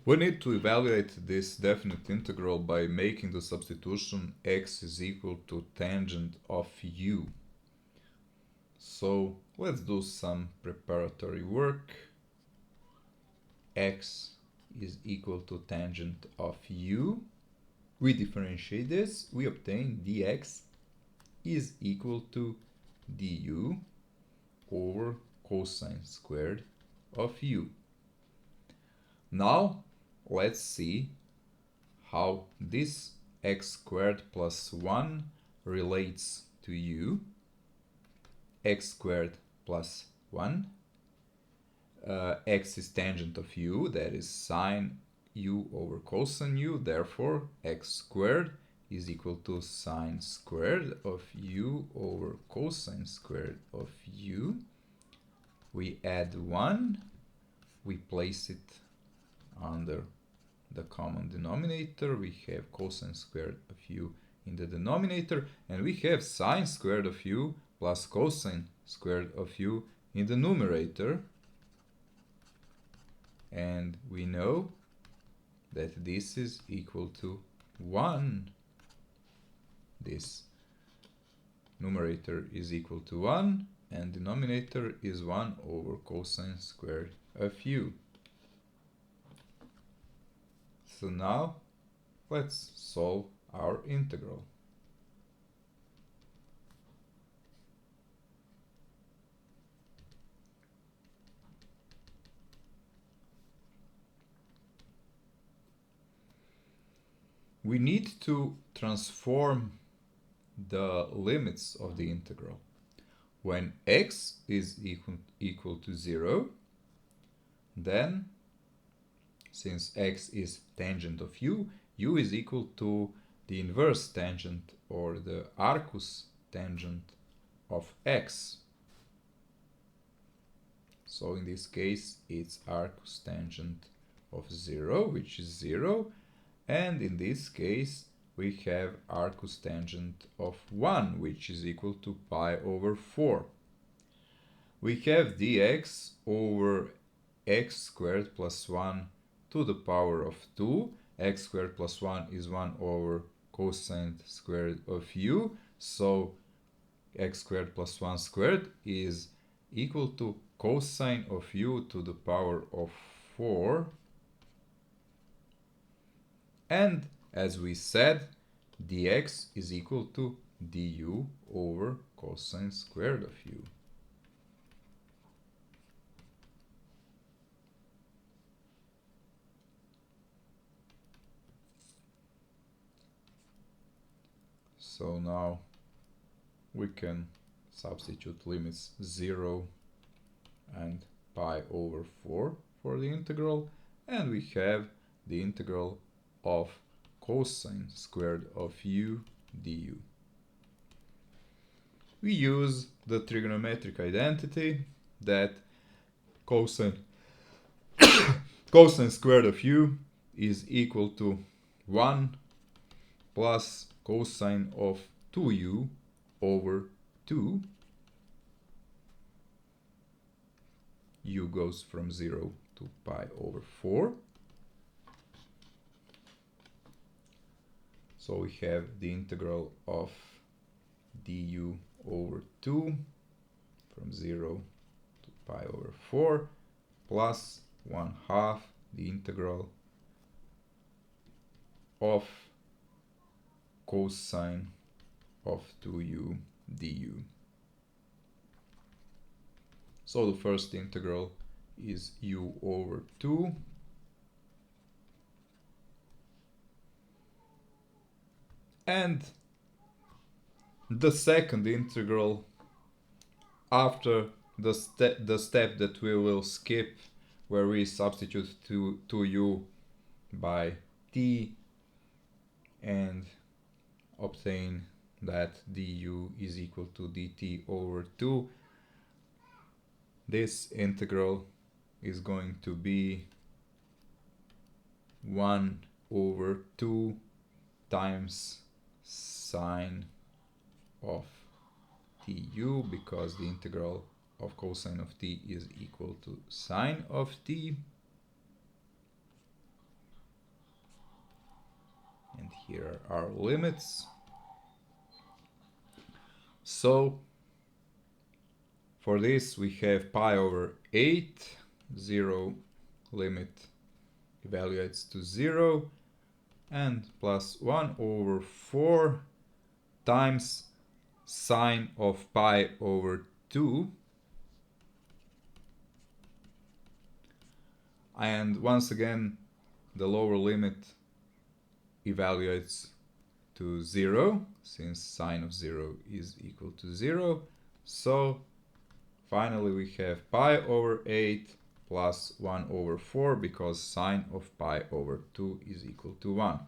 We need to evaluate this definite integral by making the substitution x is equal to tangent of u. So let's do some preparatory work. X is equal to tangent of u. We differentiate this, we obtain dx is equal to du over cosine squared of u. Now let's see how this x squared plus 1 relates to u. X squared plus 1. X is tangent of u, that is sine u over cosine u, therefore x squared is equal to sine squared of u over cosine squared of u. We add 1, we place it under the common denominator, we have cosine squared of u in the denominator, and we have sine squared of u plus cosine squared of u in the numerator. And we know that this is equal to 1. This numerator is equal to 1 and denominator is 1 over cosine squared of u. So now let's solve our integral. We need to transform the limits of the integral. When x is equal to 0, then since x is tangent of u, u is equal to the inverse tangent or the arcus tangent of x. So in this case it's arcus tangent of 0, which is 0, and in this case we have arcus tangent of 1, which is equal to pi over 4. We have dx over x squared plus 1 to the power of 2. X squared plus 1 is 1 over cosine squared of u. So x squared plus 1 squared is equal to cosine of u to the power of 4. And as we said, dx is equal to du over cosine squared of u. So now we can substitute limits 0 and pi over 4 for the integral, and we have the integral of cosine squared of u du. We use the trigonometric identity that cosine squared of u is equal to 1 plus cosine of 2u over 2. U goes from 0 to pi over 4. So we have the integral of du over 2 from 0 to pi over 4 plus 1/2 the integral of cosine of 2u du. So the first integral is u over 2 and the second integral, after the step that we will skip where we substitute 2u by t and obtain that du is equal to dt over 2. This integral is going to be 1 over 2 times sine of tu, because the integral of cosine of t is equal to sine of t. And here are our limits. So for this we have pi over 8, 0 limit evaluates to 0, and plus 1 over 4 times sine of pi over 2. And once again, the lower limit evaluates to 0, since sine of 0 is equal to 0. So finally we have pi over 8 plus 1 over 4, because sine of pi over 2 is equal to 1.